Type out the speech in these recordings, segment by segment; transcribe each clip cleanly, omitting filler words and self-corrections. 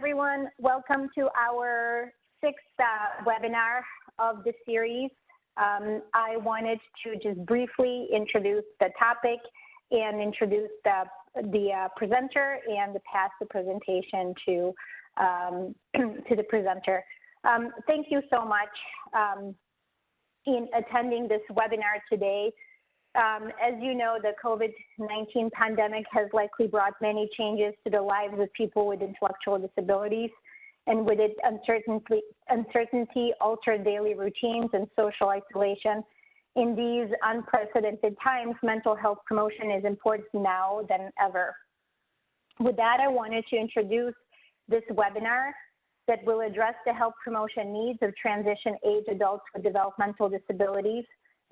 everyone. Welcome to our sixth webinar of the series. I wanted to just briefly introduce the topic and introduce the presenter and pass the presentation to the presenter. Thank you so much in attending this webinar today. As you know, the COVID-19 pandemic has likely brought many changes to the lives of people with intellectual disabilities, and with its uncertainty, altered daily routines, and social isolation. In these unprecedented times, mental health promotion is important now than ever. With that, I wanted to introduce this webinar that will address the health promotion needs of transition-age adults with developmental disabilities.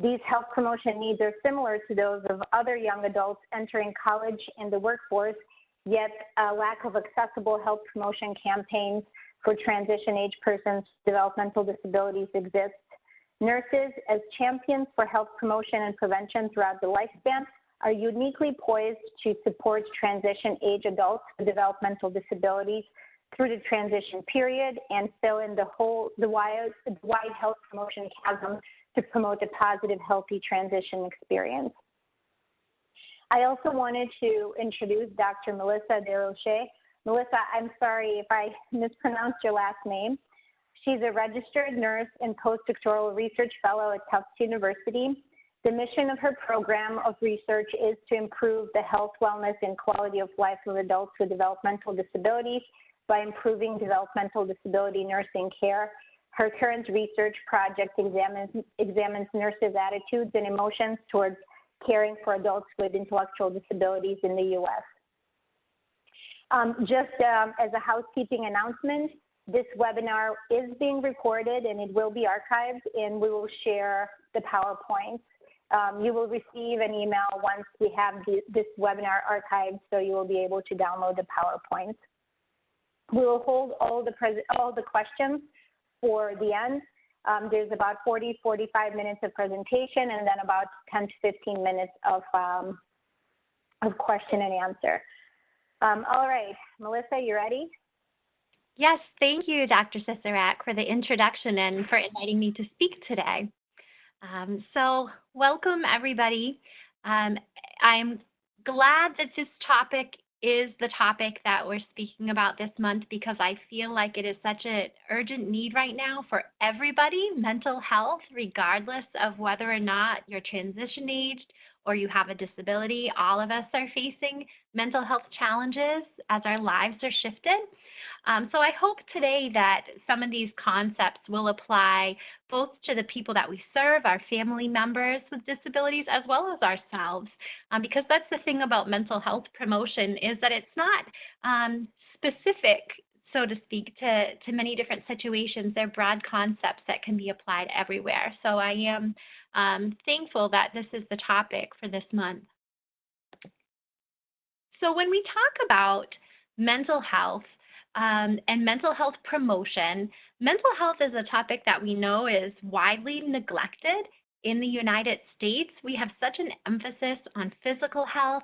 These health promotion needs are similar to those of other young adults entering college and the workforce, yet a lack of accessible health promotion campaigns for transition-age persons with developmental disabilities exists. Nurses, as champions for health promotion and prevention throughout the lifespan, are uniquely poised to support transition-age adults with developmental disabilities through the transition period and fill in the wide health promotion chasm to promote a positive, healthy transition experience. I also wanted to introduce Dr. Melissa DeRoche. Melissa, I'm sorry if I mispronounced your last name. She's a registered nurse and postdoctoral research fellow at Tufts University. The mission of her program of research is to improve the health, wellness, and quality of life of adults with developmental disabilities by improving developmental disability nursing care. Her current research project examines nurses' attitudes and emotions towards caring for adults with intellectual disabilities in the U.S. As a housekeeping announcement, this webinar is being recorded and it will be archived, and we will share the PowerPoints. You will receive an email once we have this webinar archived, so you will be able to download the PowerPoints. We will hold all the questions for the end. There's about 45 minutes of presentation and then about 10 to 15 minutes of question and answer. All right, Melissa, you ready? Yes, thank you, Dr. Cicerak, for the introduction and for inviting me to speak today. So welcome, everybody. I'm glad that this topic is the topic that we're speaking about this month, because I feel like it is such an urgent need right now for everybody, mental health, regardless of whether or not you're transition aged or you have a disability. All of us are facing mental health challenges as our lives are shifted. So I hope today that some of these concepts will apply both to the people that we serve, our family members with disabilities, as well as ourselves, because that's the thing about mental health promotion, is that it's not specific, so to speak, to many different situations. They're broad concepts that can be applied everywhere. So I am thankful that this is the topic for this month. So when we talk about mental health, and mental health promotion, mental health is a topic that we know is widely neglected in the United States. We have such an emphasis on physical health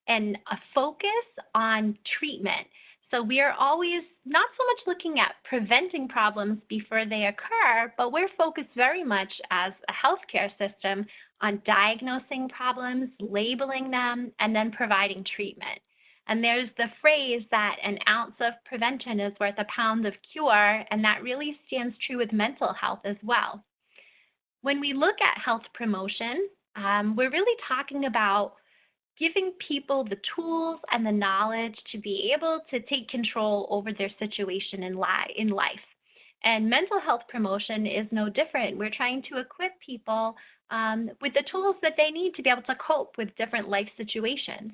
and a focus on treatment. So we are always not so much looking at preventing problems before they occur, but we're focused very much as a healthcare system on diagnosing problems, labeling them, and then providing treatment. And there's the phrase that an ounce of prevention is worth a pound of cure, and that really stands true with mental health as well. When we look at health promotion, we're really talking about giving people the tools and the knowledge to be able to take control over their situation in life. And mental health promotion is no different. We're trying to equip people with the tools that they need to be able to cope with different life situations.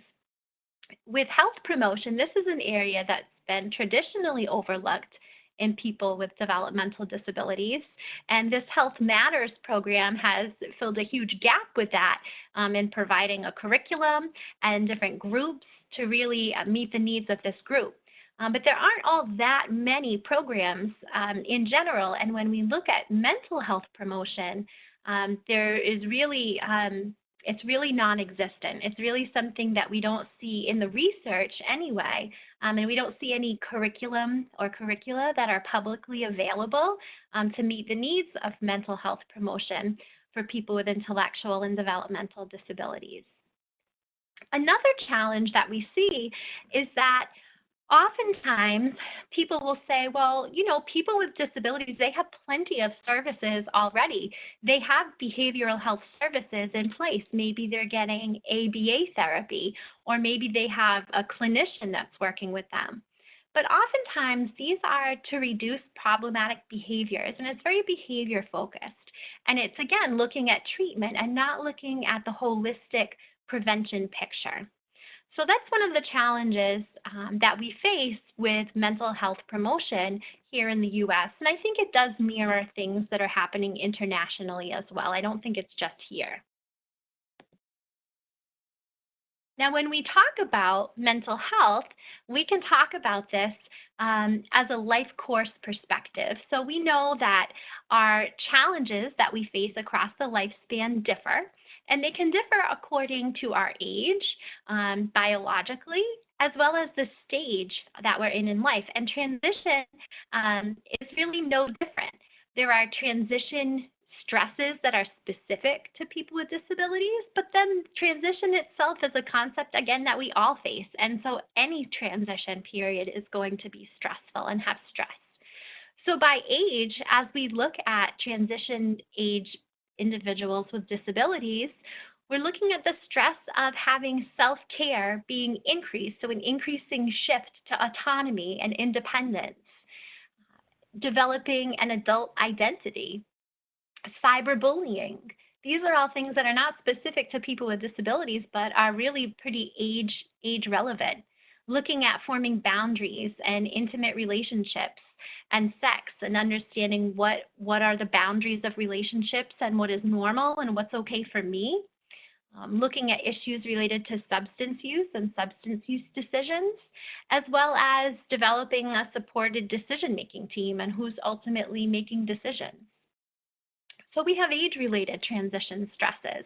With health promotion, this is an area that's been traditionally overlooked in people with developmental disabilities, and this HealthMatters program has filled a huge gap with that in providing a curriculum and different groups to really meet the needs of this group. But there aren't all that many programs in general, and when we look at mental health promotion, there is really It's really non-existent. It's really something that we don't see in the research anyway, and we don't see any curriculum or curricula that are publicly available to meet the needs of mental health promotion for people with intellectual and developmental disabilities. Another challenge that we see is that oftentimes people will say, well, you know, people with disabilities, they have plenty of services already. They have behavioral health services in place. Maybe they're getting ABA therapy, or maybe they have a clinician that's working with them. But oftentimes these are to reduce problematic behaviors, and it's very behavior focused. And it's, again, looking at treatment and not looking at the holistic prevention picture. So that's one of the challenges that we face with mental health promotion here in the U.S. And I think it does mirror things that are happening internationally as well. I don't think it's just here. Now, when we talk about mental health, we can talk about this as a life course perspective. So we know that our challenges that we face across the lifespan differ, and they can differ according to our age, biologically, as well as the stage that we're in life. And transition is really no different. There are transition stresses that are specific to people with disabilities, but then transition itself is a concept, again, that we all face. And so any transition period is going to be stressful and have stress. So by age, as we look at transition age individuals with disabilities, we're looking at the stress of having self-care being increased, so an increasing shift to autonomy and independence, developing an adult identity, cyberbullying. These are all things that are not specific to people with disabilities, but are really pretty age relevant. Looking at forming boundaries and intimate relationships and sex, and understanding what are the boundaries of relationships and what is normal and what's okay for me. Looking at issues related to substance use and substance use decisions, as well as developing a supported decision-making team and who's ultimately making decisions. So we have age-related transition stresses.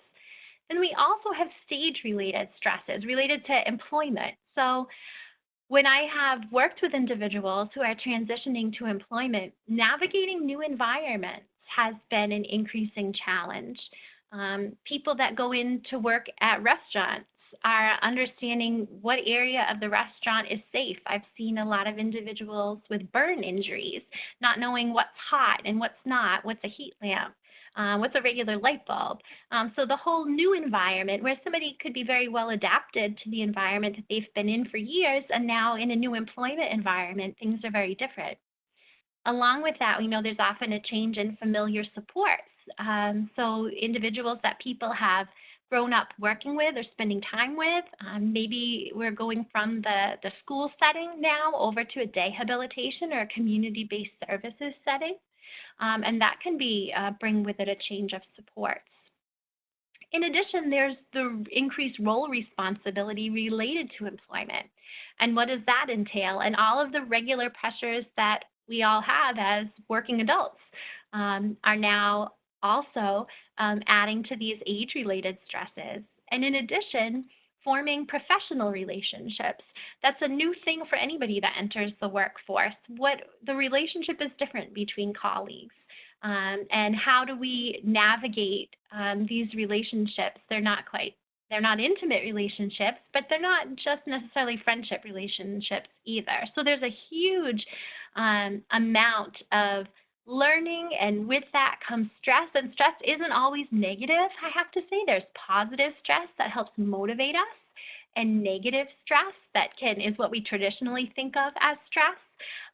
Then we also have stage-related stresses related to employment. So when I have worked with individuals who are transitioning to employment, navigating new environments has been an increasing challenge. People that go in to work at restaurants are understanding what area of the restaurant is safe. I've seen a lot of individuals with burn injuries, not knowing what's hot and what's not, what's a heat lamp, what's a regular light bulb. So the whole new environment where somebody could be very well adapted to the environment that they've been in for years, and now in a new employment environment, things are very different. Along with that, we know there's often a change in familiar supports. So individuals that people have grown up working with or spending time with, maybe we're going from the school setting now over to a day habilitation or a community-based services setting. And that can bring with it a change of supports. In addition, there's the increased role responsibility related to employment. And what does that entail? And all of the regular pressures that we all have as working adults are now also adding to these age-related stresses. And in addition, forming professional relationships. That's a new thing for anybody that enters the workforce. The relationship is different between colleagues. And how do we navigate these relationships? They're not intimate relationships, but they're not just necessarily friendship relationships either. So there's a huge amount of learning, and with that comes stress, and stress isn't always negative. I have to say there's positive stress that helps motivate us, and negative stress that is what we traditionally think of as stress.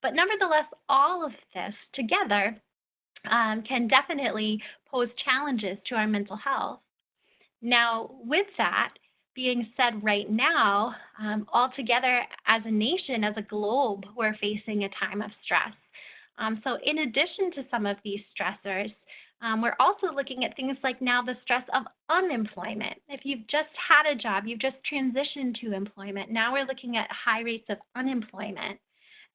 But nevertheless, all of this together can definitely pose challenges to our mental health. Now, with that being said, right now, altogether as a nation, as a globe, we're facing a time of stress. So in addition to some of these stressors, we're also looking at things like now the stress of unemployment. If you've just had a job, you've just transitioned to employment, now we're looking at high rates of unemployment.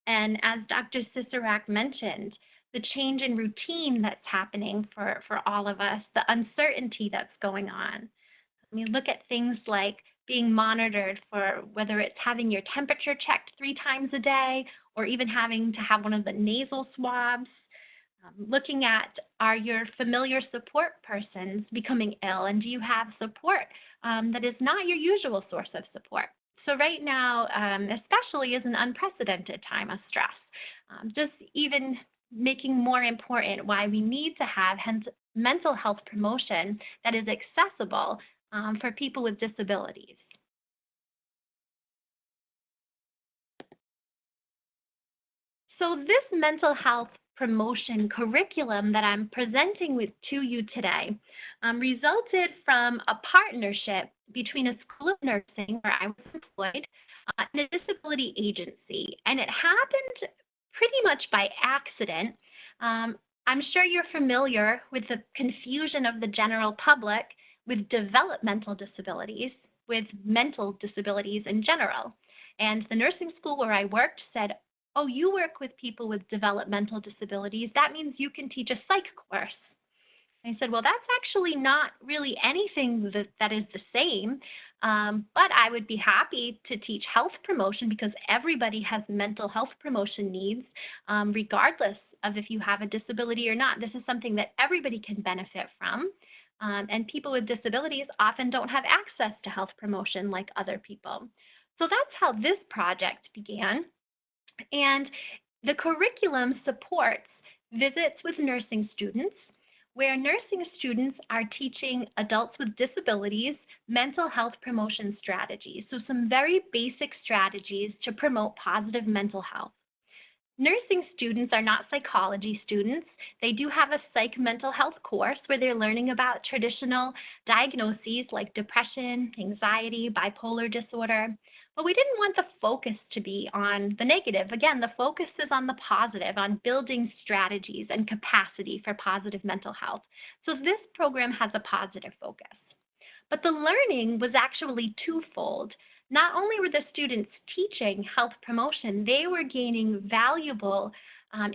And as Dr. Sisorak mentioned, the change in routine that's happening for all of us, the uncertainty that's going on. I mean, look at things like being monitored for whether it's having your temperature checked 3 times a day or even having to have one of the nasal swabs. Looking at, are your familiar support persons becoming ill, and do you have support that is not your usual source of support? So right now, especially, is an unprecedented time of stress. Just even making more important why we need to have mental health promotion that is accessible for people with disabilities. So this mental health promotion curriculum that I'm presenting to you today resulted from a partnership between a school of nursing where I was employed and a disability agency. And it happened pretty much by accident. I'm sure you're familiar with the confusion of the general public with developmental disabilities, with mental disabilities in general. And the nursing school where I worked said, oh, you work with people with developmental disabilities. That means you can teach a psych course. And I said, well, that's actually not really anything that is the same, but I would be happy to teach health promotion because everybody has mental health promotion needs, regardless of if you have a disability or not. This is something that everybody can benefit from, and people with disabilities often don't have access to health promotion like other people. So that's how this project began. And the curriculum supports visits with nursing students, where nursing students are teaching adults with disabilities mental health promotion strategies. So some very basic strategies to promote positive mental health. Nursing students are not psychology students. They do have a psych mental health course where they're learning about traditional diagnoses like depression, anxiety, bipolar disorder. But we didn't want the focus to be on the negative. Again, the focus is on the positive, on building strategies and capacity for positive mental health. So this program has a positive focus. But the learning was actually twofold. Not only were the students teaching health promotion, they were gaining valuable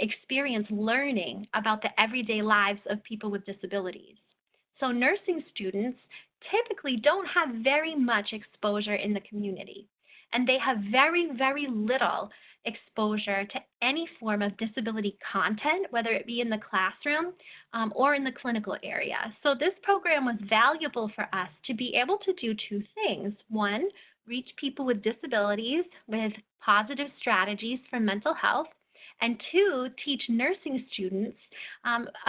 experience learning about the everyday lives of people with disabilities. So nursing students typically don't have very much exposure in the community, and they have very, very little exposure to any form of disability content, whether it be in the classroom or in the clinical area. So this program was valuable for us to be able to do two things. One, reach people with disabilities with positive strategies for mental health, and two, teach nursing students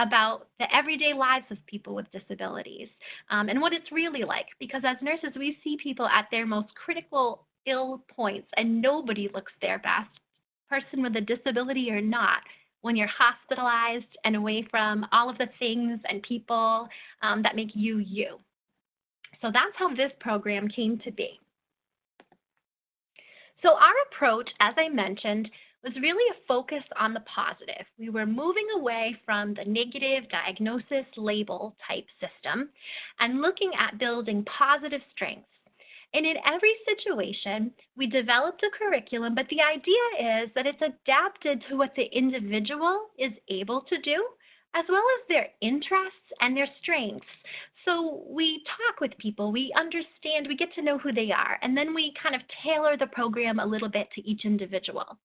about the everyday lives of people with disabilities and what it's really like. Because as nurses, we see people at their most critical ill points, and nobody looks their best, person with a disability or not, when you're hospitalized and away from all of the things and people that make you you. So that's how this program came to be. So our approach, as I mentioned, was really a focus on the positive. We were moving away from the negative diagnosis label type system and looking at building positive strengths. And in every situation, we developed a curriculum, but the idea is that it's adapted to what the individual is able to do, as well as their interests and their strengths. So we talk with people, we understand, we get to know who they are, and then we kind of tailor the program a little bit to each individual.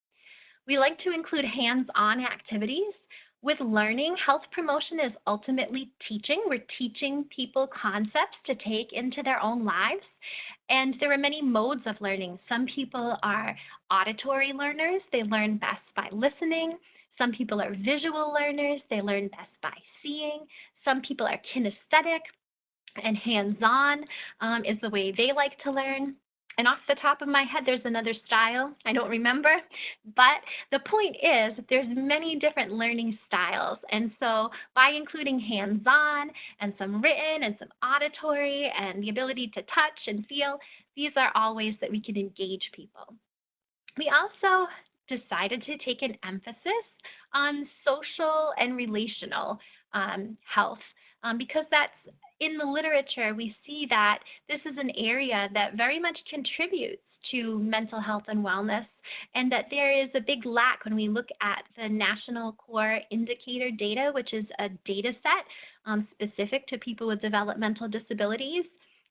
We like to include hands-on activities. With learning, health promotion is ultimately teaching. We're teaching people concepts to take into their own lives. And there are many modes of learning. Some people are auditory learners. They learn best by listening. Some people are visual learners. They learn best by seeing. Some people are kinesthetic, and hands-on is the way they like to learn. And off the top of my head, there's another style. I don't remember. But the point is, there's many different learning styles. And so by including hands-on and some written and some auditory and the ability to touch and feel, these are all ways that we can engage people. We also decided to take an emphasis on social and relational health because that's in the literature, we see that this is an area that very much contributes to mental health and wellness, and that there is a big lack when we look at the National Core Indicator data, which is a data set specific to people with developmental disabilities.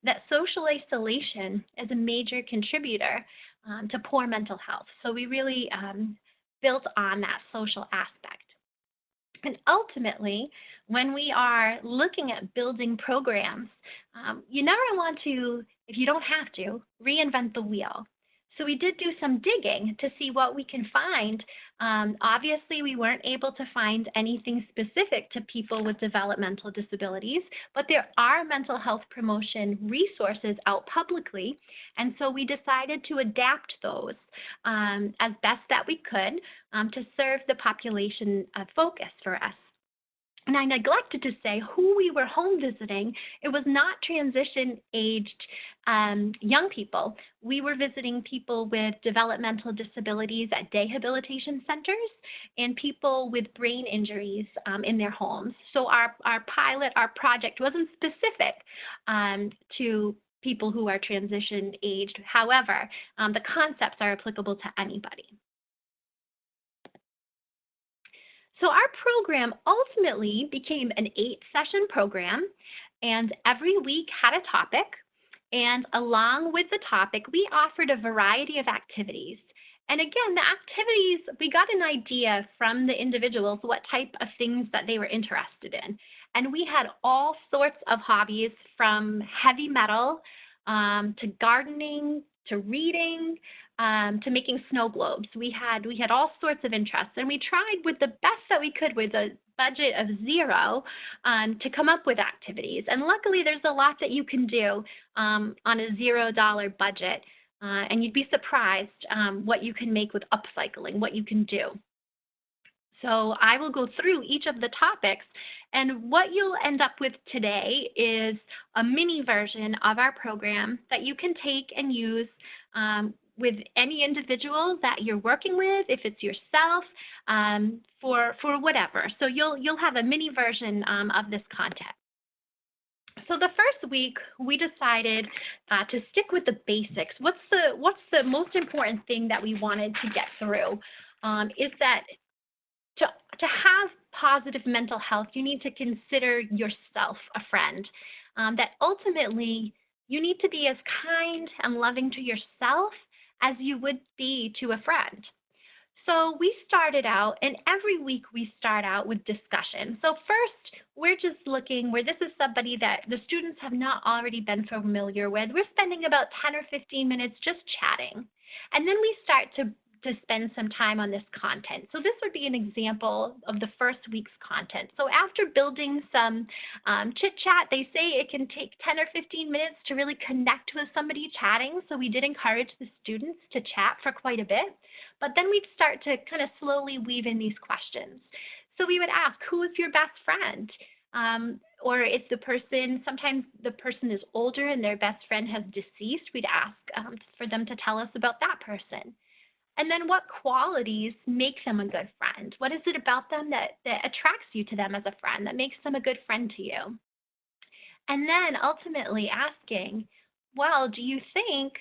that social isolation is a major contributor to poor mental health. So we really built on that social aspect. And ultimately, when we are looking at building programs, you never want to, if you don't have to, reinvent the wheel. So we did do some digging to see what we can find. Obviously, we weren't able to find anything specific to people with developmental disabilities, but there are mental health promotion resources out publicly, and so we decided to adapt those as best that we could to serve the population focus for us. And I neglected to say who we were home visiting. It was not transition-aged young people. We were visiting people with developmental disabilities at day habilitation centers and people with brain injuries in their homes. So our project wasn't specific to people who are transition-aged. However, the concepts are applicable to anybody. So our program ultimately became an 8-session program, and every week had a topic. And along with the topic, we offered a variety of activities. And again, the activities, we got an idea from the individuals what type of things that they were interested in. And we had all sorts of hobbies, from heavy metal to gardening to reading, to making snow globes. We had all sorts of interests, and we tried with the best that we could with a budget of $0 to come up with activities. And luckily, there's a lot that you can do on a $0 budget, and you'd be surprised what you can make with upcycling, what you can do. So I will go through each of the topics, and what you'll end up with today is a mini version of our program that you can take and use with any individual that you're working with, if it's yourself, for whatever. So you'll have a mini version of this content. So the first week, we decided to stick with the basics. What's the most important thing that we wanted to get through? Is that to have positive mental health, you need to consider yourself a friend. That ultimately, you need to be as kind and loving to yourself as you would be to a friend. So we started out, and every week we start out with discussion. So first, we're just looking where this is somebody that the students have not already been familiar with. We're spending about 10 or 15 minutes just chatting. And then we start to spend some time on this content. So this would be an example of the first week's content. So after building some chit-chat, they say it can take 10 or 15 minutes to really connect with somebody chatting. So we did encourage the students to chat for quite a bit. But then we'd start to kind of slowly weave in these questions. So we would ask, who is your best friend? Or if the person, sometimes the person is older and their best friend has deceased, we'd ask for them to tell us about that person. And then what qualities make them a good friend? What is it about them that attracts you to them as a friend, that makes them a good friend to you? And then ultimately asking, well, do you think,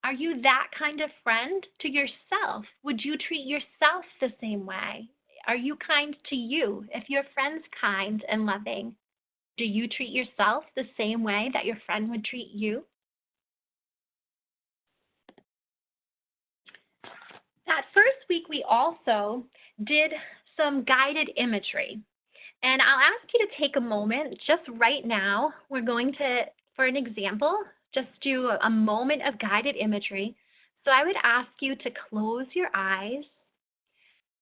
are you that kind of friend to yourself? Would you treat yourself the same way? Are you kind to you? If your friend's kind and loving, do you treat yourself the same way that your friend would treat you? That first week, we also did some guided imagery. And I'll ask you to take a moment just right now. We're going to, for an example, just do a moment of guided imagery. So I would ask you to close your eyes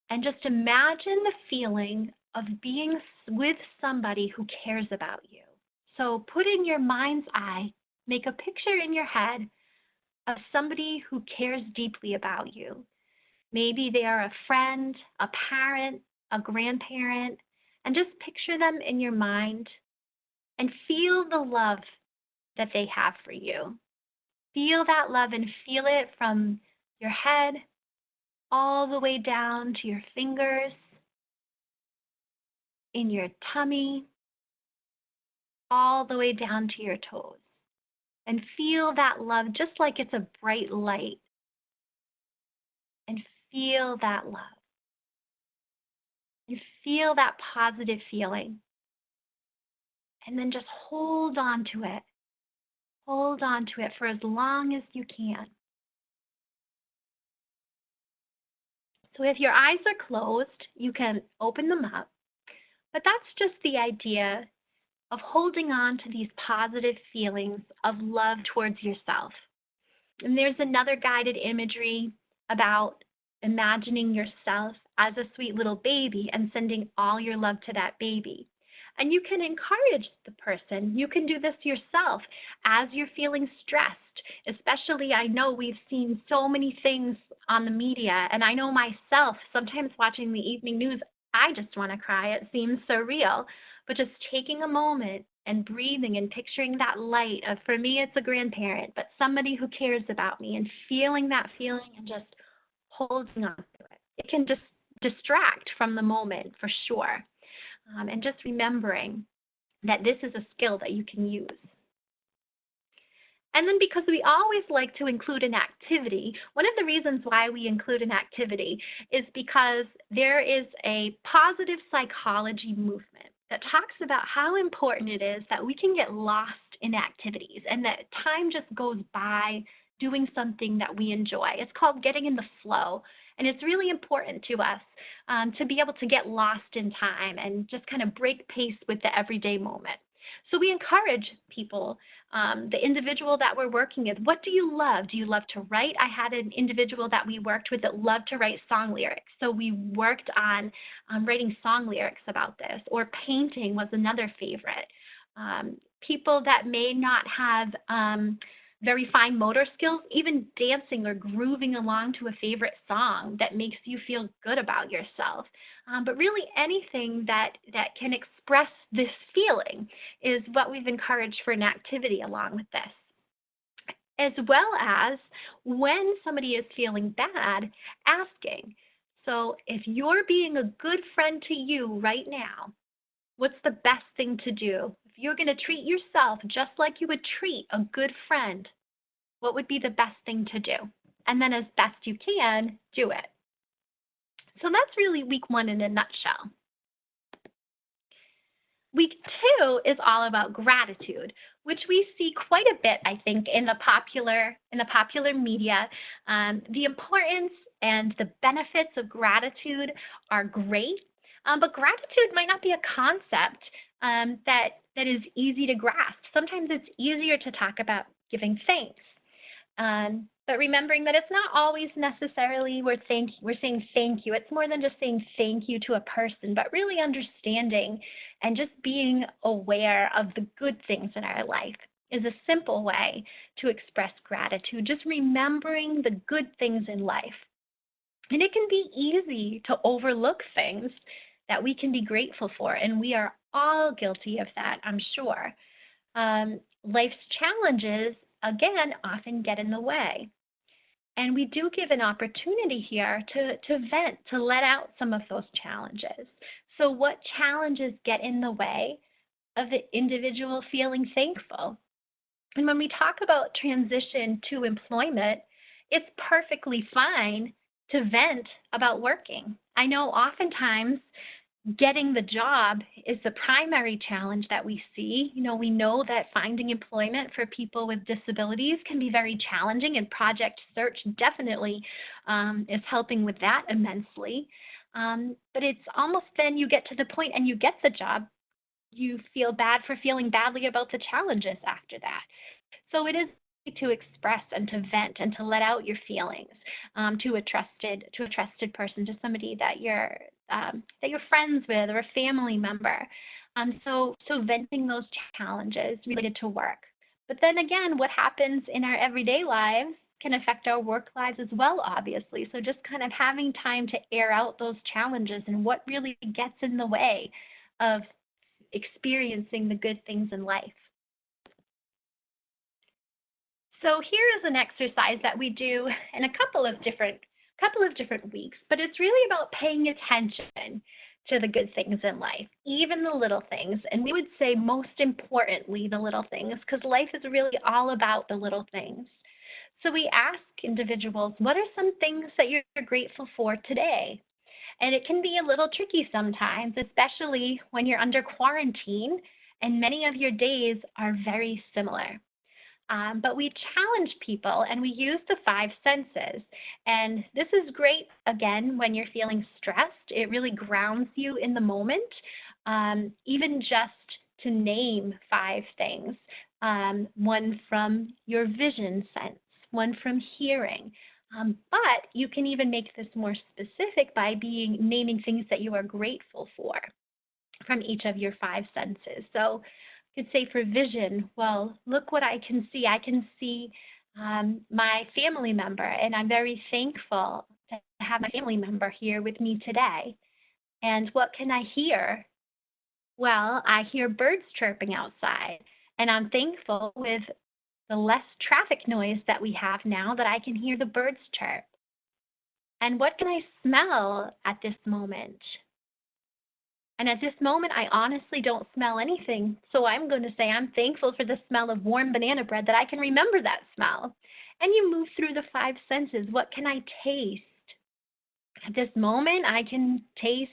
and just imagine the feeling of being with somebody who cares about you. So put in your mind's eye, make a picture in your head of somebody who cares deeply about you. Maybe they are a friend, a parent, a grandparent, and just picture them in your mind and feel the love that they have for you. Feel that love and feel it from your head all the way down to your fingers, in your tummy, all the way down to your toes. And feel that love just like it's a bright light. And feel that love. You feel that positive feeling. And then just hold on to it. hold on to it for as long as you can. So if your eyes are closed, you can open them up. But that's just the idea of holding on to these positive feelings of love towards yourself. And there's another guided imagery about imagining yourself as a sweet little baby and sending all your love to that baby. And you can encourage the person. You can do this yourself as you're feeling stressed. Especially, I know we've seen so many things on the media, and I know myself, sometimes watching the evening news, I just want to cry. It seems surreal. But just taking a moment and breathing and picturing that light of, for me, it's a grandparent, but somebody who cares about me, and feeling that feeling and just holding on to it. It can just distract from the moment for sure. And just remembering that this is a skill that you can use. And then because we always like to include an activity, one of the reasons why we include an activity is because there is a positive psychology movement that talks about how important it is that we can get lost in activities and that time just goes by doing something that we enjoy. It's called getting in the flow. And it's really important to us to be able to get lost in time and just kind of break pace with the everyday moment. So we encourage people, the individual that we're working with, what do you love? Do you love to write? I had an individual that we worked with that loved to write song lyrics. So we worked on writing song lyrics about this. Or painting was another favorite. People that may not have very fine motor skills, even dancing or grooving along to a favorite song that makes you feel good about yourself. But really anything that can express this feeling is what we've encouraged for an activity along with this. As well as when somebody is feeling bad, asking. So if you're being a good friend to you right now, what's the best thing to do? If you're going to treat yourself just like you would treat a good friend, what would be the best thing to do? And then as best you can, do it. So that's really week 1 in a nutshell. Week 2 is all about gratitude, which we see quite a bit, I think, in the popular media. The importance and the benefits of gratitude are great, but gratitude might not be a concept that is easy to grasp. Sometimes it's easier to talk about giving thanks. But remembering that it's not always necessarily we're saying thank you. It's more than just saying thank you to a person, but really understanding and just being aware of the good things in our life is a simple way to express gratitude, just remembering the good things in life. And it can be easy to overlook things that we can be grateful for, and we are all guilty of that, I'm sure. Life's challenges, again, often get in the way. And we do give an opportunity here to vent, to let out some of those challenges. So what challenges get in the way of the individual feeling thankful? And when we talk about transition to employment, it's perfectly fine to vent about working. I know oftentimes getting the job is the primary challenge that we see. We know that finding employment for people with disabilities can be very challenging, and Project Search definitely is helping with that immensely. But it's almost then you get to the point and you get the job, you feel bad for feeling badly about the challenges after that. So it is to express and to vent and to let out your feelings to a trusted person, to somebody that you're friends with or a family member. So venting those challenges related to work. But then again, what happens in our everyday lives can affect our work lives as well, obviously. So just kind of having time to air out those challenges and what really gets in the way of experiencing the good things in life. So here is an exercise that we do in a couple of different weeks, but it's really about paying attention to the good things in life, even the little things. And we would say most importantly, the little things, because life is really all about the little things. So we ask individuals, what are some things that you're grateful for today? And it can be a little tricky sometimes, especially when you're under quarantine and many of your days are very similar. but we challenge people and we use the 5 senses. And this is great, again, when you're feeling stressed. It really grounds you in the moment, even just to name 5 things. One from your vision sense, one from hearing. But you can even make this more specific by naming things that you are grateful for from each of your 5 senses. So you could say for vision, well, look what I can see. I can see my family member, and I'm very thankful to have my family member here with me today. And what can I hear? Well, I hear birds chirping outside, and I'm thankful with the less traffic noise that we have now that I can hear the birds chirp. And what can I smell at this moment? And at this moment, I honestly don't smell anything. So I'm going to say I'm thankful for the smell of warm banana bread, that I can remember that smell. And you move through the 5 senses. What can I taste? At this moment, I can taste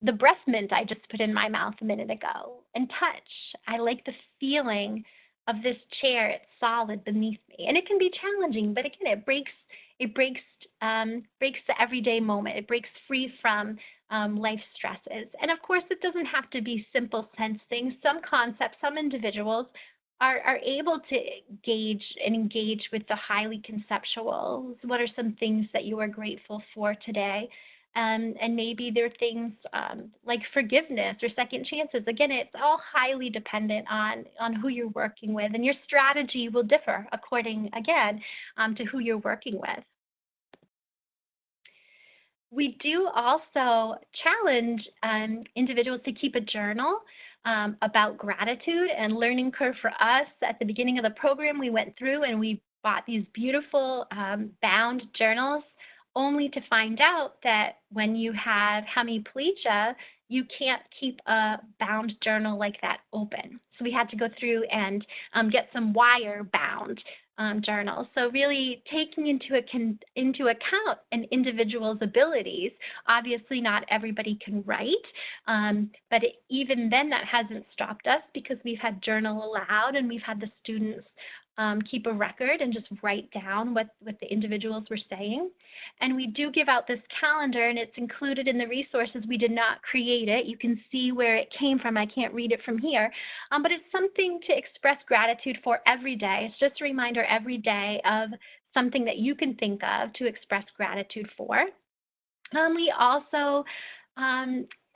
the breath mint I just put in my mouth a minute ago. And touch. I like the feeling of this chair. It's solid beneath me. And it can be challenging, but again, it breaks the everyday moment. It breaks free from life stresses. And of course, it doesn't have to be simple sense things. Some concepts, some individuals are able to engage with the highly conceptual. What are some things that you are grateful for today? And maybe there are things like forgiveness or second chances. Again, it's all highly dependent on who you're working with, and your strategy will differ according, again, to who you're working with. We do also challenge individuals to keep a journal about gratitude and learning curve. For us, at the beginning of the program, we went through and we bought these beautiful bound journals, only to find out that when you have hemiplegia, you can't keep a bound journal like that open. So we had to go through and get some wire-bound journals. So really taking into account an individual's abilities. Obviously, not everybody can write, but even then, that hasn't stopped us, because we've had journal aloud and we've had the students keep a record and just write down what the individuals were saying. And we do give out this calendar, and it's included in the resources. We did not create it. You can see where it came from. I can't read it from here, but it's something to express gratitude for every day. It's just a reminder every day of something that you can think of to express gratitude for. We also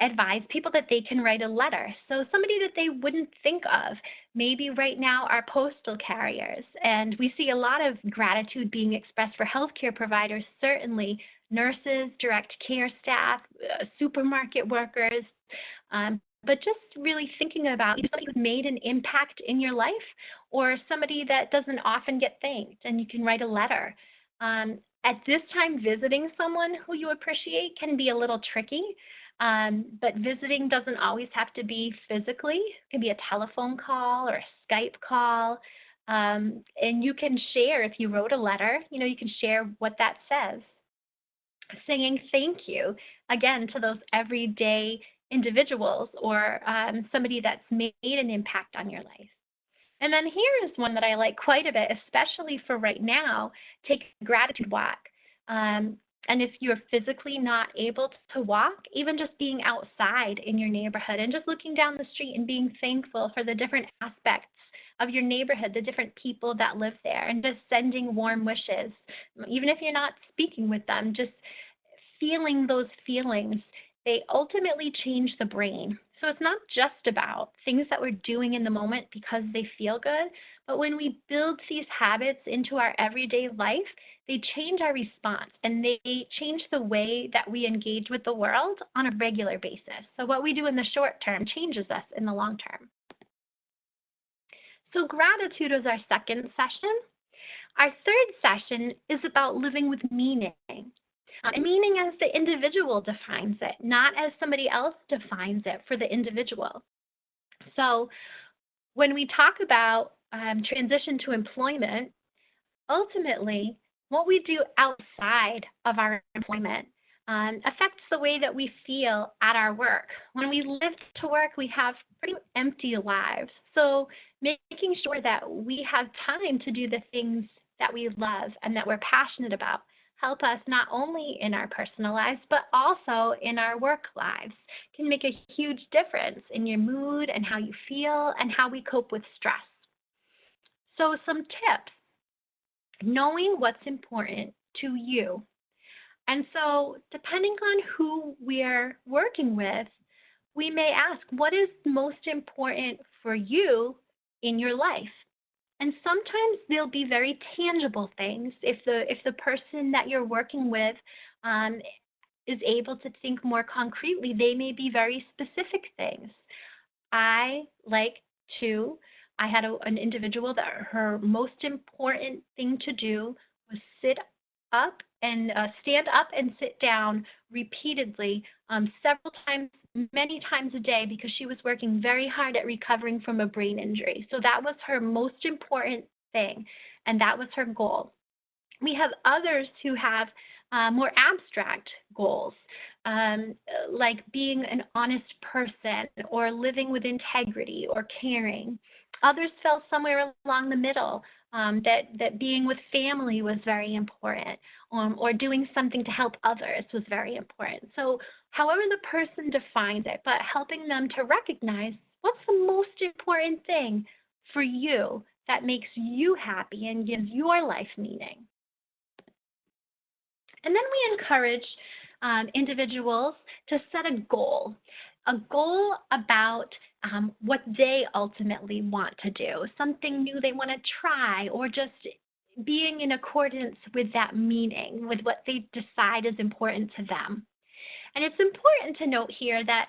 advise people that they can write a letter. So somebody that they wouldn't think of, maybe right now are postal carriers. And we see a lot of gratitude being expressed for healthcare providers, certainly nurses, direct care staff, supermarket workers, but just really thinking about somebody who's made an impact in your life, or somebody that doesn't often get thanked, and you can write a letter. At this time, visiting someone who you appreciate can be a little tricky. But visiting doesn't always have to be physically. It can be a telephone call or a Skype call. And you can share, if you wrote a letter, you can share what that says. Saying thank you, again, to those everyday individuals, or somebody that's made an impact on your life. And then here is one that I like quite a bit, especially for right now: take a gratitude walk. And if you're physically not able to walk, even just being outside in your neighborhood and just looking down the street and being thankful for the different aspects of your neighborhood, the different people that live there, and just sending warm wishes. Even if you're not speaking with them, just feeling those feelings, they ultimately change the brain. So it's not just about things that we're doing in the moment because they feel good, but when we build these habits into our everyday life, they change our response, and they change the way that we engage with the world on a regular basis. So what we do in the short term changes us in the long term. So gratitude is our second session. Our third session is about living with meaning. And meaning as the individual defines it, not as somebody else defines it for the individual. So when we talk about transition to employment, ultimately, what we do outside of our employment affects the way that we feel at our work. When we live to work, we have pretty empty lives. So making sure that we have time to do the things that we love and that we're passionate about help us not only in our personal lives, but also in our work lives. Can make a huge difference in your mood and how you feel and how we cope with stress. So some tips: knowing what's important to you. And so depending on who we're working with, we may ask, what is most important for you in your life? And sometimes they'll be very tangible things. If the person that you're working with is able to think more concretely, they may be very specific things. I had an individual that her most important thing to do was stand up and sit down repeatedly, several times, many times a day, because she was working very hard at recovering from a brain injury. So that was her most important thing, and that was her goal. We have others who have more abstract goals, like being an honest person or living with integrity or caring. Others fell somewhere along the middle, that being with family was very important, or doing something to help others was very important. So however the person defines it, but helping them to recognize what's the most important thing for you that makes you happy and gives your life meaning. And then we encourage individuals to set a goal about what they ultimately want to do, something new they want to try, or just being in accordance with that meaning, with what they decide is important to them. And it's important to note here that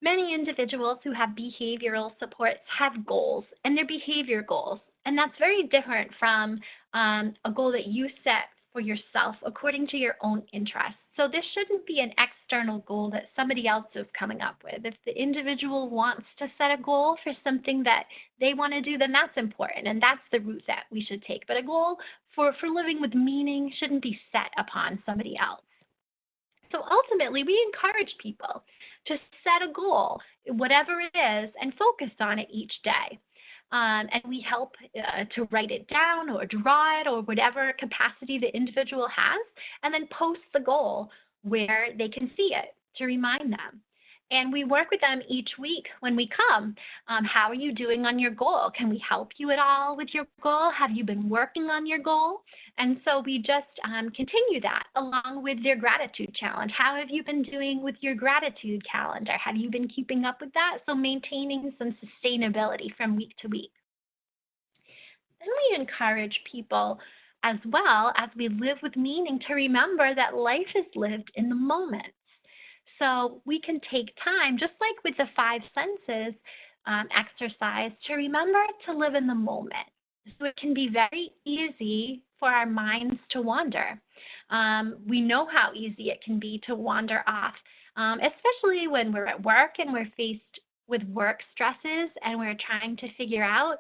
many individuals who have behavioral supports have goals, and they're behavior goals. And that's very different from a goal that you set for yourself according to your own interests. So this shouldn't be an external goal that somebody else is coming up with. If the individual wants to set a goal for something that they want to do, then that's important, and that's the route that we should take. But a goal for living with meaning shouldn't be set upon somebody else. So ultimately, we encourage people to set a goal, whatever it is, and focus on it each day. And we help to write it down or draw it or whatever capacity the individual has, and then post the goal where they can see it to remind them. And we work with them each week when we come. How are you doing on your goal? Can we help you at all with your goal? Have you been working on your goal? And so we just continue that along with their gratitude challenge. How have you been doing with your gratitude calendar? Have you been keeping up with that? So maintaining some sustainability from week to week. Then we encourage people as well, as we live with meaning, to remember that life is lived in the moment. So we can take time, just like with the 5 senses exercise, to remember to live in the moment. So it can be very easy for our minds to wander. We know how easy it can be to wander off, especially when we're at work and we're faced with work stresses and we're trying to figure out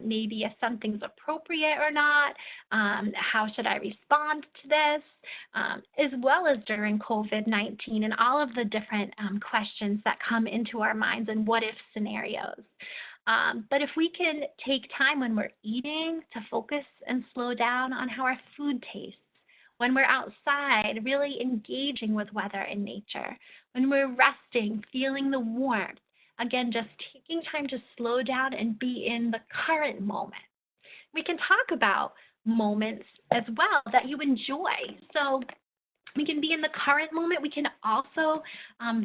maybe if something's appropriate or not, how should I respond to this, as well as during COVID-19 and all of the different questions that come into our minds and what-if scenarios. But if we can take time when we're eating to focus and slow down on how our food tastes, when we're outside, really engaging with weather and nature, when we're resting, feeling the warmth, again, just taking time to slow down and be in the current moment. We can talk about moments as well that you enjoy. So we can be in the current moment. We can also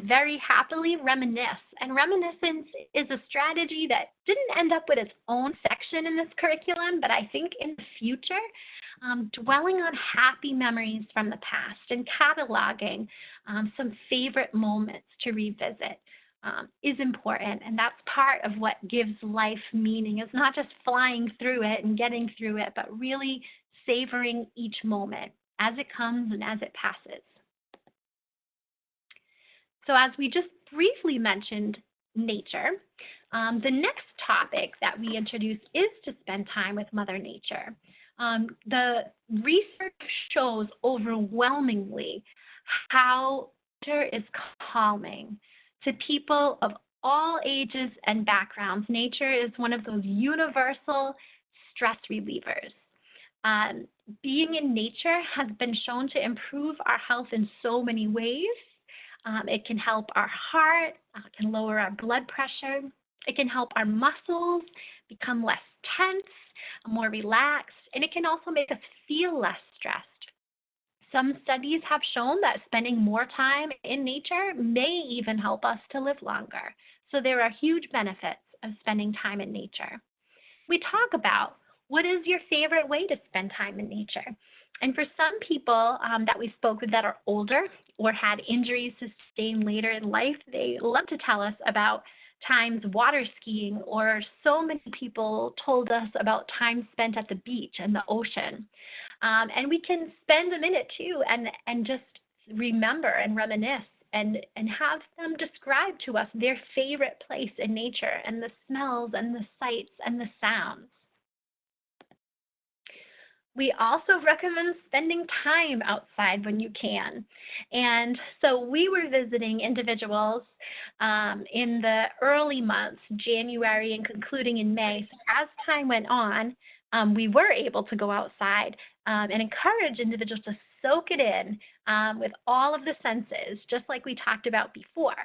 very happily reminisce. And reminiscence is a strategy that didn't end up with its own section in this curriculum, but I think in the future, dwelling on happy memories from the past and cataloging some favorite moments to revisit is important. And that's part of what gives life meaning. It's not just flying through it and getting through it, but really savoring each moment as it comes and as it passes. So as we just briefly mentioned nature, the next topic that we introduced is to spend time with Mother Nature. The research shows overwhelmingly how nature is calming to people of all ages and backgrounds. Nature is one of those universal stress relievers. Being in nature has been shown to improve our health in so many ways. It can help our heart, it can lower our blood pressure, it can help our muscles become less tense, more relaxed, and it can also make us feel less stressed. Some studies have shown that spending more time in nature may even help us to live longer. So there are huge benefits of spending time in nature. We talk about what is your favorite way to spend time in nature. And for some people that we spoke with that are older or had injuries sustained later in life, they love to tell us about times water skiing, or so many people told us about time spent at the beach and the ocean. And we can spend a minute too and just remember and reminisce and have them describe to us their favorite place in nature and the smells and the sights and the sounds. We also recommend spending time outside when you can. And so we were visiting individuals in the early months, January and concluding in May. So as time went on, we were able to go outside and encourage individuals to soak it in with all of the senses, just like we talked about before.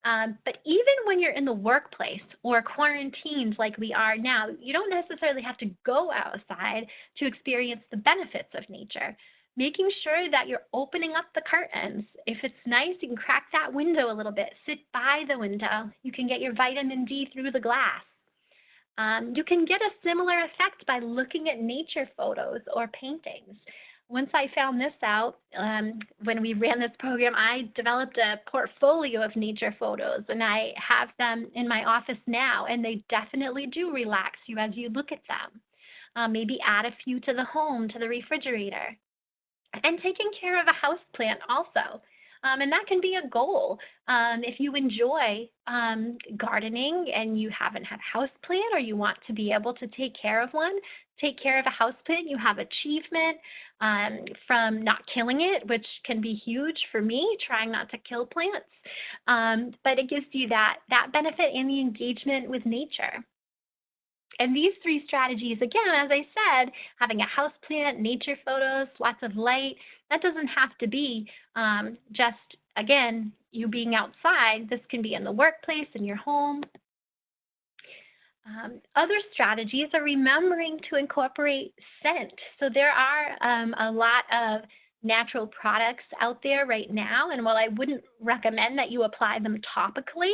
But even when you're in the workplace or quarantined like we are now, you don't necessarily have to go outside to experience the benefits of nature. Making sure that you're opening up the curtains. If it's nice, you can crack that window a little bit. Sit by the window. You can get your vitamin D through the glass. You can get a similar effect by looking at nature photos or paintings. Once I found this out, when we ran this program, I developed a portfolio of nature photos, and I have them in my office now, and they definitely do relax you as you look at them. Maybe add a few to the home, to the refrigerator. And taking care of a houseplant also. And that can be a goal. If you enjoy gardening and you haven't had a houseplant, or you want to be able to take care of one, take care of a houseplant. You have achievement from not killing it, which can be huge for me, trying not to kill plants. But it gives you that benefit and the engagement with nature. And these three strategies, again, as I said, having a houseplant, nature photos, lots of light, that doesn't have to be just, again, you being outside. This can be in the workplace, in your home. Other strategies are remembering to incorporate scent. So there are a lot of natural products out there right now, and while I wouldn't recommend that you apply them topically,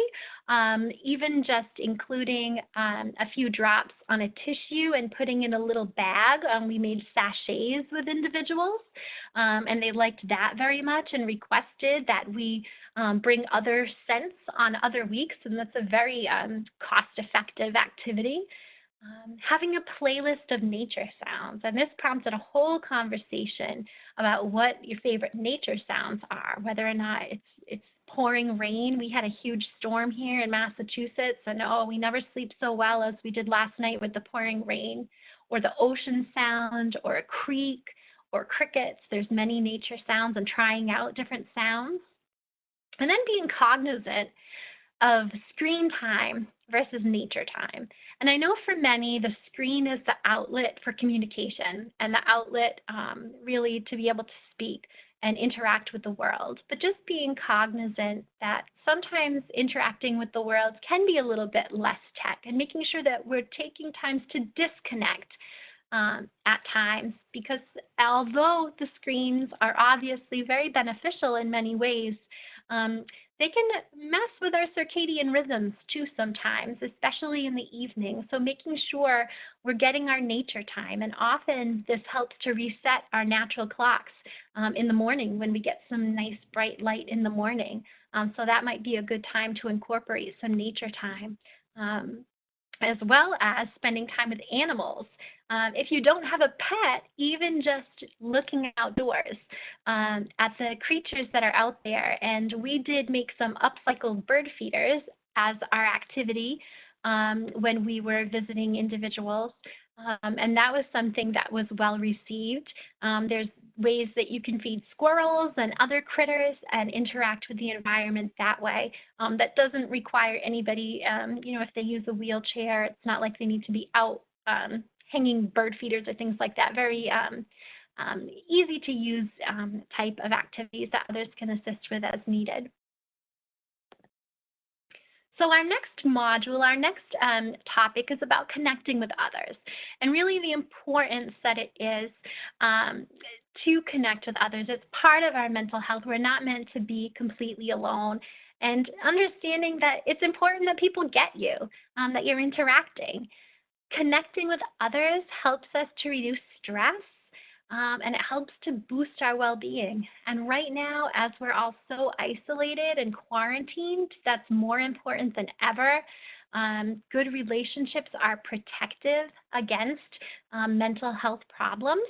even just including a few drops on a tissue and putting in a little bag. We made sachets with individuals, and they liked that very much and requested that we bring other scents on other weeks, and that's a very cost-effective activity. Having a playlist of nature sounds, and this prompted a whole conversation about what your favorite nature sounds are, whether or not it's pouring rain. We had a huge storm here in Massachusetts, and we never sleep so well as we did last night with the pouring rain, or the ocean sound, or a creek, or crickets. There's many nature sounds, and trying out different sounds. And then being cognizant of screen time versus nature time. And I know for many, the screen is the outlet for communication and the outlet really to be able to speak and interact with the world. But just being cognizant that sometimes interacting with the world can be a little bit less tech, and making sure that we're taking times to disconnect at times, because although the screens are obviously very beneficial in many ways, they can mess with our circadian rhythms too sometimes, especially in the evening. So making sure we're getting our nature time, and often this helps to reset our natural clocks in the morning when we get some nice bright light in the morning. So that might be a good time to incorporate some nature time, as well as spending time with animals. If you don't have a pet, even just looking outdoors at the creatures that are out there. And we did make some upcycled bird feeders as our activity when we were visiting individuals. And that was something that was well received. There's ways that you can feed squirrels and other critters and interact with the environment that way. That doesn't require anybody, if they use a wheelchair, it's not like they need to be out hanging bird feeders or things like that. Very easy to use type of activities that others can assist with as needed. So our next module, our next topic is about connecting with others, and really the importance that it is to connect with others. It's part of our mental health. We're not meant to be completely alone, and understanding that it's important that people get you, that you're interacting. Connecting with others helps us to reduce stress, and it helps to boost our well-being. And right now, as we're all so isolated and quarantined, that's more important than ever. Good relationships are protective against mental health problems.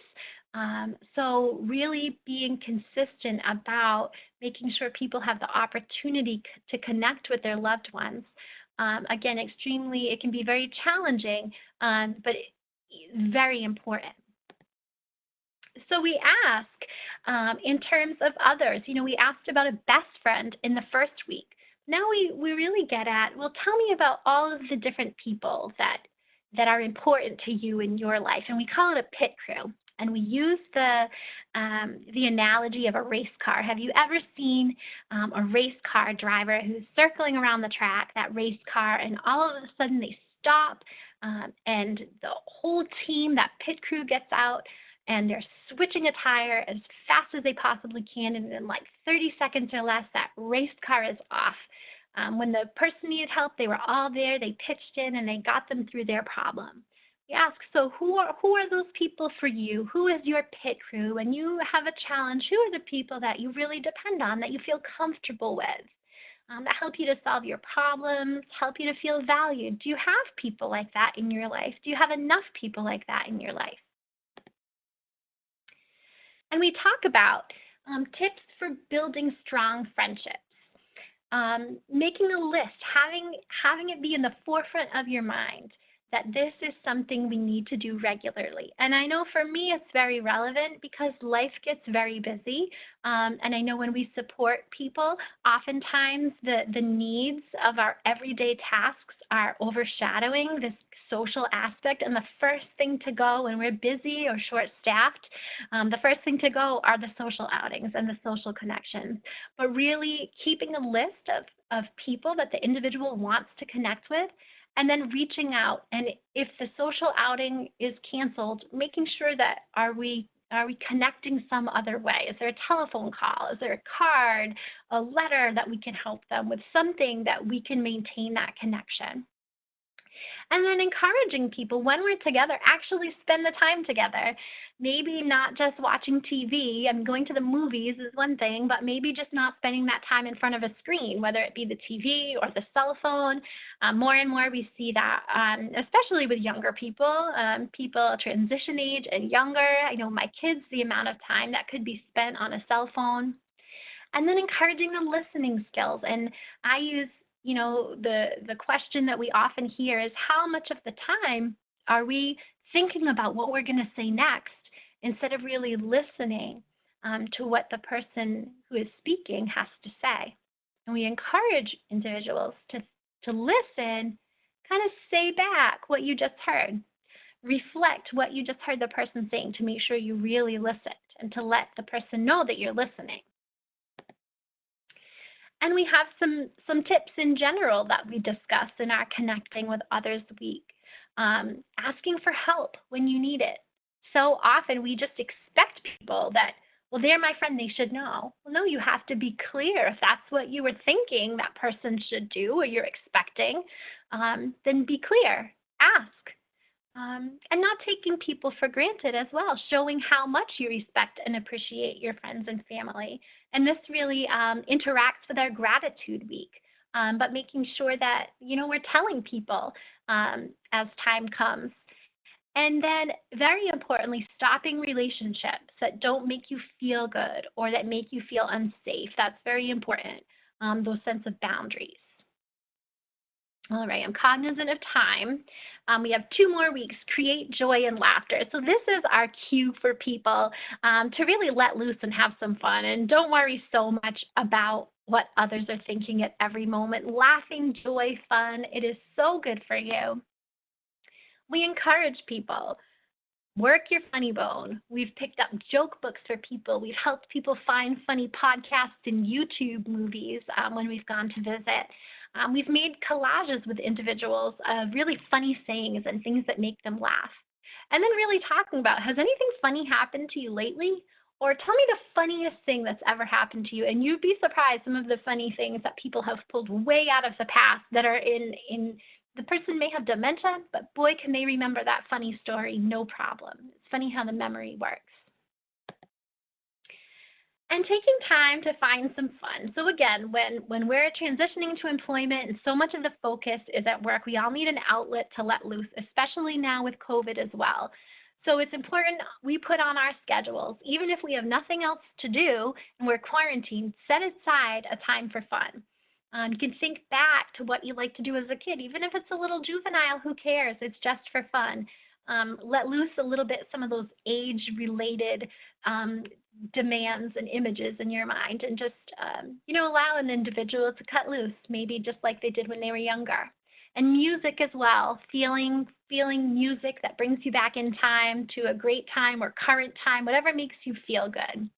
So really being consistent about making sure people have the opportunity to connect with their loved ones. Again, it can be very challenging, but very important. So we ask, in terms of others, we asked about a best friend in the first week. Now we really get at, well, tell me about all of the different people that are important to you in your life. And we call it a pit crew. And we use the analogy of a race car. Have you ever seen a race car driver who's circling around the track, that race car, and all of a sudden they stop and the whole team, that pit crew, gets out and they're switching a tire as fast as they possibly can, and in like 30 seconds or less, that race car is off. When the person needed help, they were all there, they pitched in, and they got them through their problem. We ask, so who are those people for you? Who is your pit crew? When you have a challenge, who are the people that you really depend on, that you feel comfortable with, that help you to solve your problems, help you to feel valued? Do you have people like that in your life? Do you have enough people like that in your life? And we talk about tips for building strong friendships. Making a list, having it be in the forefront of your mind that this is something we need to do regularly. And I know for me it's very relevant because life gets very busy. And I know when we support people, oftentimes the needs of our everyday tasks are overshadowing this social aspect, and the first thing to go when we're busy or short-staffed, the first thing to go are the social outings and the social connections. But really keeping a list of people that the individual wants to connect with, and then reaching out, and if the social outing is canceled, making sure that are we connecting some other way? Is there a telephone call? Is there a card, a letter that we can help them with, something that we can maintain that connection? And then encouraging people when we're together, actually spend the time together. Maybe not just watching TV. Going to the movies is one thing, but maybe just not spending that time in front of a screen, whether it be the TV or the cell phone. More and more we see that, especially with younger people, people transition age and younger. I know my kids, the amount of time that could be spent on a cell phone. And then encouraging the listening skills. And I use the question that we often hear is, how much of the time are we thinking about what we're going to say next instead of really listening to what the person who is speaking has to say? And we encourage individuals to listen, kind of say back what you just heard. Reflect what you just heard the person saying to make sure you really listened, and to let the person know that you're listening. And we have some tips in general that we discuss in our Connecting with Others week. Asking for help when you need it. So often we just expect people that, well, they're my friend, they should know. Well, no, you have to be clear. If that's what you were thinking that person should do or you're expecting, then be clear. Ask. And not taking people for granted as well, showing how much you respect and appreciate your friends and family. And this really interacts with our gratitude week, but making sure that, we're telling people as time comes. And then very importantly, stopping relationships that don't make you feel good or that make you feel unsafe. That's very important, those sense of boundaries. All right, I'm cognizant of time. We have 2 more weeks, create joy and laughter. So this is our cue for people to really let loose and have some fun. And don't worry so much about what others are thinking at every moment. Laughing, joy, fun, it is so good for you. We encourage people. Work your funny bone. We've picked up joke books for people. We've helped people find funny podcasts and YouTube movies when we've gone to visit. We've made collages with individuals of really funny sayings and things that make them laugh. And then really talking about, has anything funny happened to you lately? Or tell me the funniest thing that's ever happened to you. And you'd be surprised some of the funny things that people have pulled way out of the past that are in the person may have dementia, but boy, can they remember that funny story, no problem. It's funny how the memory works. And taking time to find some fun. So again, when we're transitioning to employment and so much of the focus is at work, we all need an outlet to let loose, especially now with COVID as well. So it's important we put on our schedules, even if we have nothing else to do and we're quarantined, set aside a time for fun. You can think back to what you like to do as a kid, even if it's a little juvenile, who cares? It's just for fun. Let loose a little bit some of those age-related demands and images in your mind, and just allow an individual to cut loose, maybe just like they did when they were younger. And music as well, feeling music that brings you back in time to a great time or current time, whatever makes you feel good.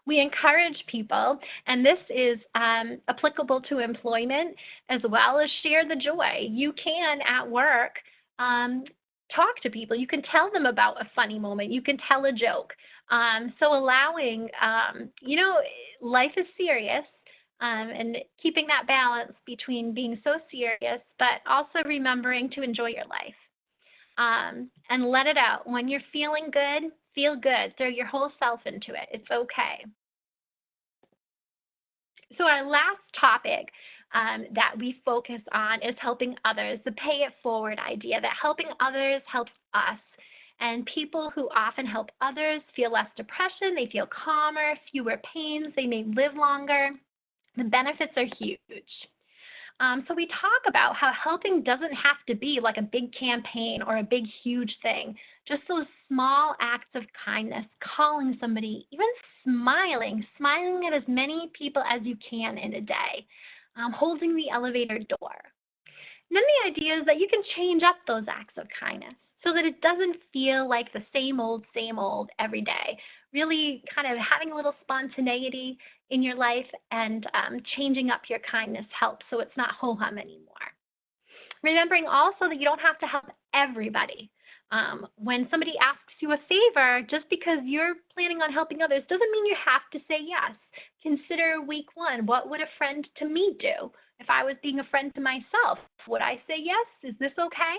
We encourage people, and this is applicable to employment as well, as share the joy. You can, at work, talk to people. You can tell them about a funny moment. You can tell a joke. So allowing, life is serious, and keeping that balance between being so serious, but also remembering to enjoy your life. And let it out. When you're feeling good, feel good. Throw your whole self into it. It's okay. So our last topic that we focus on is helping others, the pay it forward idea, that helping others helps us. And people who often help others feel less depression, they feel calmer, fewer pains, they may live longer. The benefits are huge. So we talk about how helping doesn't have to be like a big campaign or a big, huge thing. Just those small acts of kindness, calling somebody, even smiling at as many people as you can in a day, holding the elevator door. And then the idea is that you can change up those acts of kindness so that it doesn't feel like the same old every day. Really kind of having a little spontaneity in your life and changing up your kindness helps so it's not ho-hum anymore. Remembering also that you don't have to help everybody. When somebody asks you a favor, just because you're planning on helping others doesn't mean you have to say yes. Consider week 1. What would a friend to me do? If I was being a friend to myself, would I say yes? Is this okay?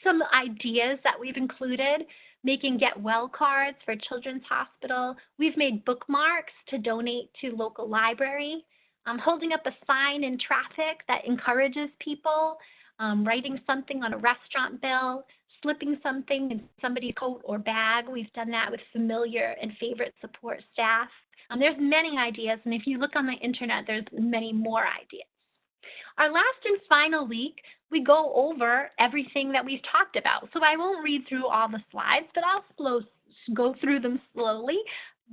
Some ideas that we've included: making get well cards for Children's Hospital. We've made bookmarks to donate to local library. Holding up a sign in traffic that encourages people. Writing something on a restaurant bill. Slipping something in somebody's coat or bag. We've done that with familiar and favorite support staff. There's many ideas, and if you look on the internet, there's many more ideas. Our last and final week, we go over everything that we've talked about. So I won't read through all the slides, but I'll go through them slowly.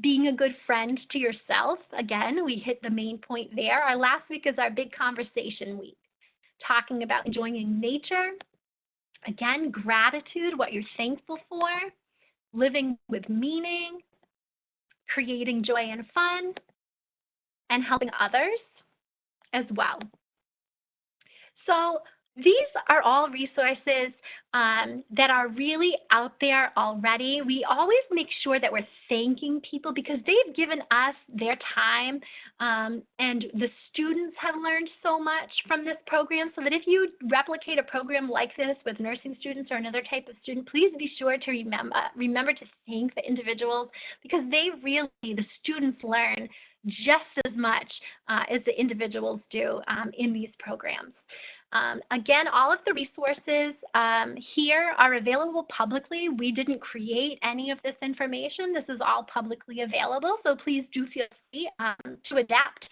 Being a good friend to yourself. Again, we hit the main point there. Our last week is our big conversation week, talking about enjoying nature. Again, gratitude, what you're thankful for. Living with meaning. Creating joy and fun. And helping others as well. So these are all resources that are really out there already. We always make sure that we're thanking people because they've given us their time, and the students have learned so much from this program, so that if you replicate a program like this with nursing students or another type of student, please be sure to remember to thank the individuals, because the students learn just as much as the individuals do in these programs. Again, all of the resources here are available publicly. We didn't create any of this information. This is all publicly available, so please do feel free to adapt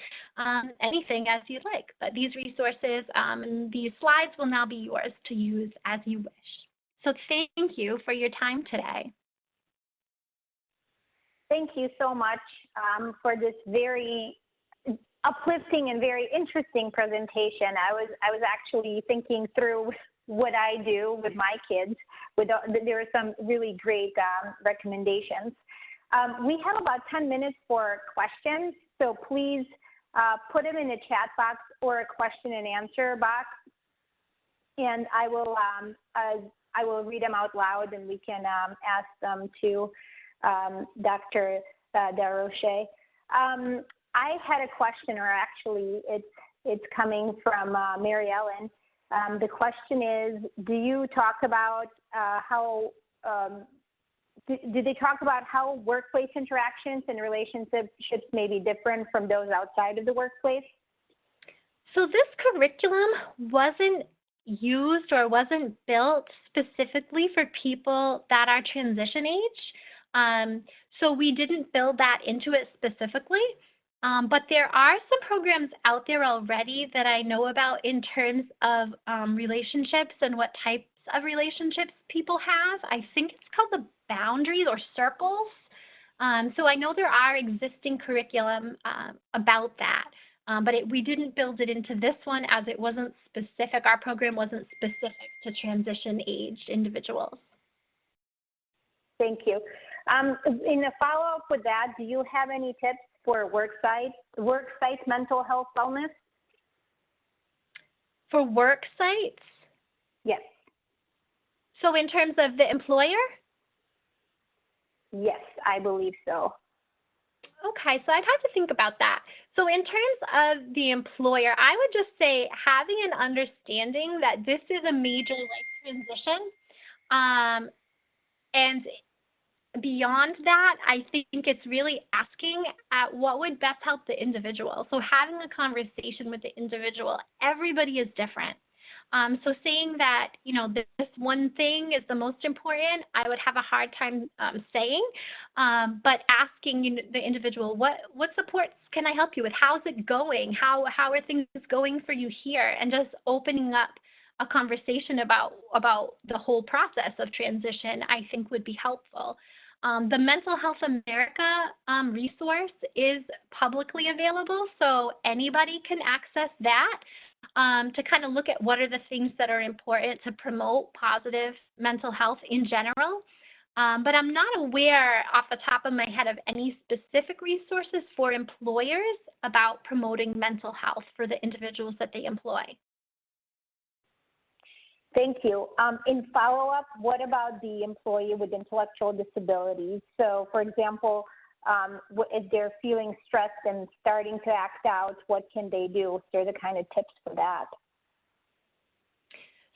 anything as you'd like. But these resources and these slides will now be yours to use as you wish. So thank you for your time today. Thank you so much for this very uplifting and very interesting presentation. I was actually thinking through what I do with my kids. There were some really great recommendations. We have about 10 minutes for questions, so please put them in the chat box or a question and answer box, and I will read them out loud, and we can ask them to Dr. Daroche. I had a question, or actually it's coming from Mary Ellen. The question is, do you talk about do they talk about how workplace interactions and relationships may be different from those outside of the workplace? So this curriculum wasn't used or wasn't built specifically for people that are transition age. So we didn't build that into it specifically. But there are some programs out there already that I know about in terms of relationships and what types of relationships people have. I think it's called the boundaries or circles. So I know there are existing curriculum about that, but we didn't build it into this one as it wasn't specific. Our program wasn't specific to transition-aged individuals. Thank you. In a follow-up with that, do you have any tips for worksite mental health wellness? For work sites? Yes. So in terms of the employer? Yes, I believe so. Okay, so I'd have to think about that. So in terms of the employer, I would just say having an understanding that this is a major life transition. And beyond that, I think it's really asking at what would best help the individual. So having a conversation with the individual, everybody is different. So saying that, you know, this one thing is the most important, I would have a hard time saying, but asking the individual, what supports can I help you with? How's it going? How are things going for you here? And just opening up a conversation about the whole process of transition, I think would be helpful. The Mental Health America resource is publicly available, so anybody can access that to kind of look at what are the things that are important to promote positive mental health in general. But I'm not aware off the top of my head of any specific resources for employers about promoting mental health for the individuals that they employ. Thank you. In follow-up, what about the employee with intellectual disabilities? So, for example, if they're feeling stressed and starting to act out, what can they do? What are the kind of tips for that?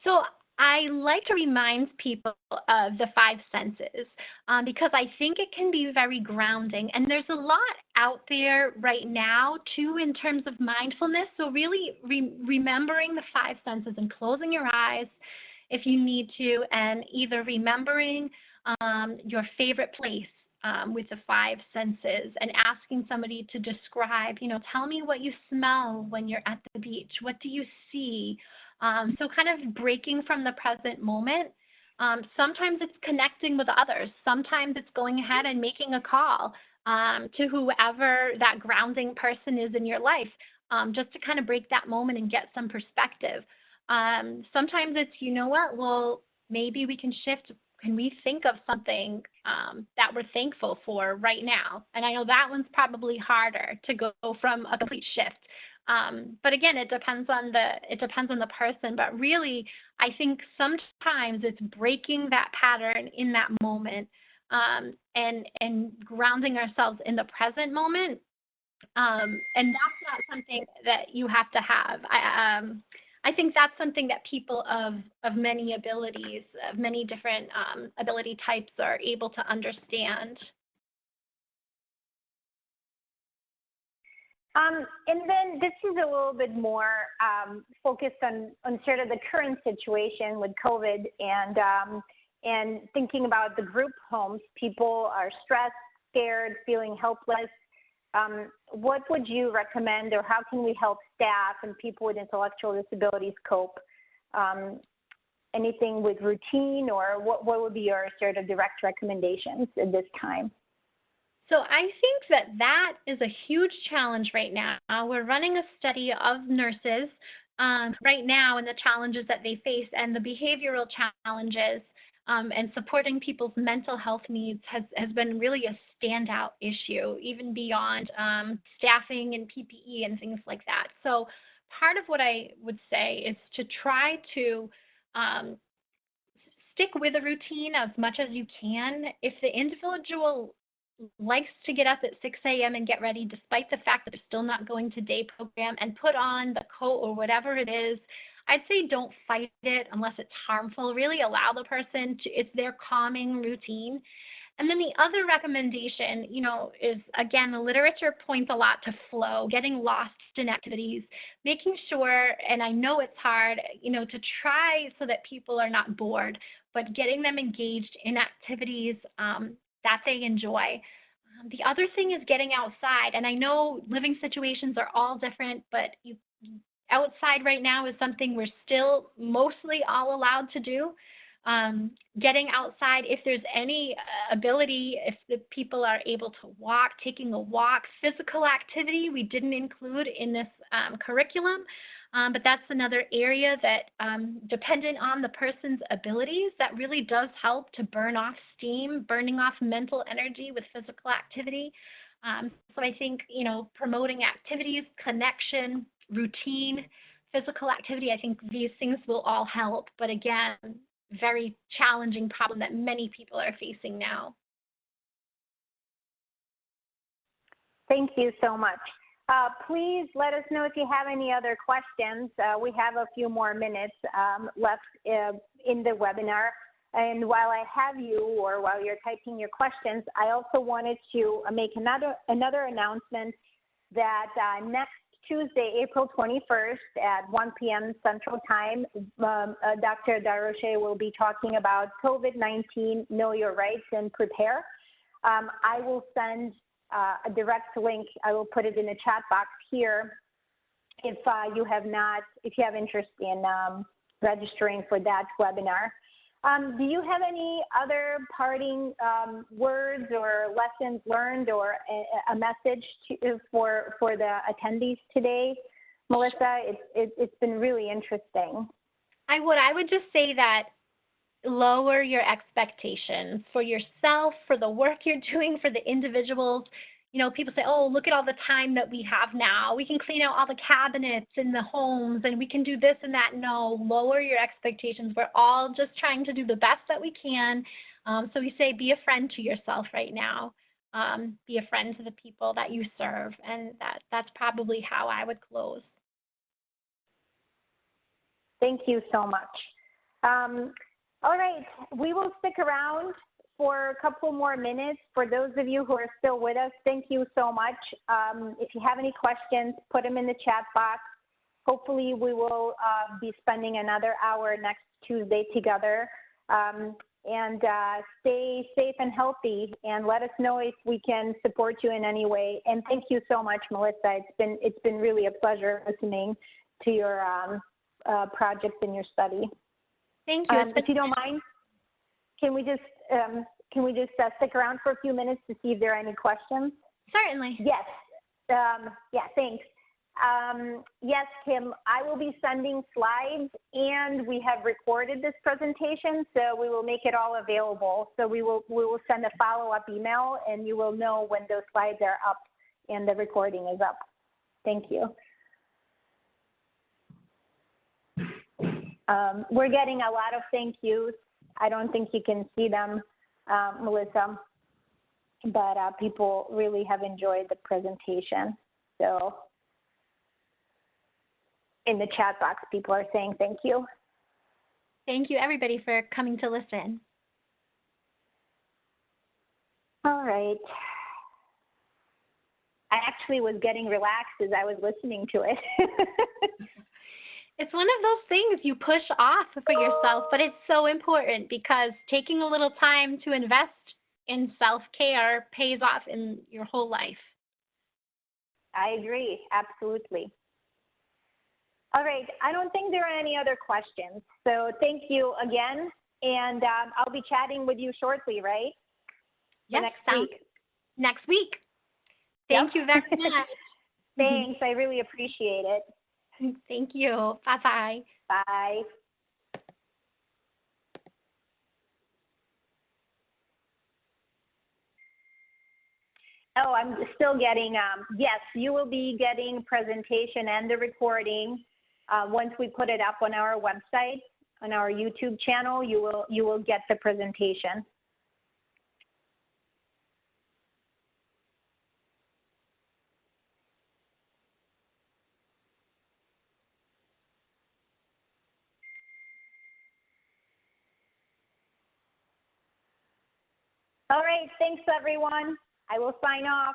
So I like to remind people of the 5 senses because I think it can be very grounding. And there's a lot out there right now, too, in terms of mindfulness. So really remembering the 5 senses and closing your eyes if you need to, and either remembering your favorite place with the 5 senses and asking somebody to describe, you know, tell me what you smell when you're at the beach. What do you see? So kind of breaking from the present moment. Sometimes it's connecting with others. Sometimes it's going ahead and making a call to whoever that grounding person is in your life, just to kind of break that moment and get some perspective. Sometimes it's, you know what, well, maybe we can shift. Can we think of something that we're thankful for right now? And I know that one's probably harder to go from a complete shift. But again, it depends on the person. But really, I think sometimes it's breaking that pattern in that moment and grounding ourselves in the present moment. And that's not something that you have to have. I think that's something that people of many abilities, of many different ability types are able to understand. And then this is a little bit more focused on sort of the current situation with COVID and thinking about the group homes. People are stressed, scared, feeling helpless. what would you recommend, or how can we help staff and people with intellectual disabilities cope? Anything with routine, or what would be your sort of direct recommendations at this time? So I think that is a huge challenge right now. We're running a study of nurses right now and the challenges that they face and the behavioral challenges, and supporting people's mental health needs has been really a standout issue, even beyond staffing and PPE and things like that. So part of what I would say is to try to stick with a routine as much as you can. If the individual likes to get up at 6 a.m. and get ready, despite the fact that they're still not going to day program, and put on the coat or whatever it is, I'd say don't fight it unless it's harmful. Really allow the person to, it's their calming routine. And then the other recommendation, is, again, the literature points a lot to flow, getting lost in activities, making sure, and I know it's hard, to try so that people are not bored, but getting them engaged in activities that they enjoy. The other thing is getting outside, and I know living situations are all different, but outside right now is something we're still mostly all allowed to do. Getting outside, if there's any ability, if the people are able to walk, taking a walk, physical activity we didn't include in this curriculum, but that's another area that, dependent on the person's abilities, that really does help to burn off steam, burning off mental energy with physical activity. So I think, promoting activities, connection, routine, physical activity, I think these things will all help. But again, very challenging problem that many people are facing now. Thank you so much. Please let us know if you have any other questions. We have a few more minutes left in the webinar. And while I have you, or while you're typing your questions, I also wanted to make another announcement that next Tuesday, April 21st at 1 p.m. Central Time, Dr. Daroche will be talking about COVID-19, Know Your Rights and Prepare. I will send a direct link. I will put it in the chat box here if you have interest in registering for that webinar. Do you have any other parting words or lessons learned, or a message for the attendees today, Melissa? It's been really interesting. I would just say that lower your expectations for yourself, for the work you're doing, for the individuals. People say, oh, look at all the time that we have now. We can clean out all the cabinets in the homes and we can do this and that. No, lower your expectations. We're all just trying to do the best that we can. So we say be a friend to yourself right now. Be a friend to the people that you serve. And that's probably how I would close. Thank you so much. All right, we will stick around for a couple more minutes. For those of you who are still with us, thank you so much. If you have any questions, put them in the chat box. Hopefully we will be spending another hour next Tuesday together. And stay safe and healthy, and let us know if we can support you in any way. And thank you so much, Melissa. It's been really a pleasure listening to your projects and your study. Thank you. If you don't mind, can we just stick around for a few minutes to see if there are any questions? Certainly. Yes. Yeah, thanks. Yes, Kim, I will be sending slides, and we have recorded this presentation, so we will make it all available. So we will send a follow-up email, and you will know when those slides are up and the recording is up. Thank you. We're getting a lot of thank yous. I don't think you can see them, Melissa, but people really have enjoyed the presentation. So in the chat box, people are saying thank you. Thank you, everybody, for coming to listen. All right. I actually was getting relaxed as I was listening to it. It's one of those things you push off for yourself, but it's so important because taking a little time to invest in self-care pays off in your whole life. I agree, absolutely. All right, I don't think there are any other questions. So thank you again, and I'll be chatting with you shortly, right? Yes, Next week. Next week. Thank you very much. Thanks, I really appreciate it. Thank you. Bye-bye. Bye. Oh, I'm still getting, yes, you will be getting presentation and the recording. Once we put it up on our website, on our YouTube channel, you will get the presentation. All right, thanks everyone. I will sign off.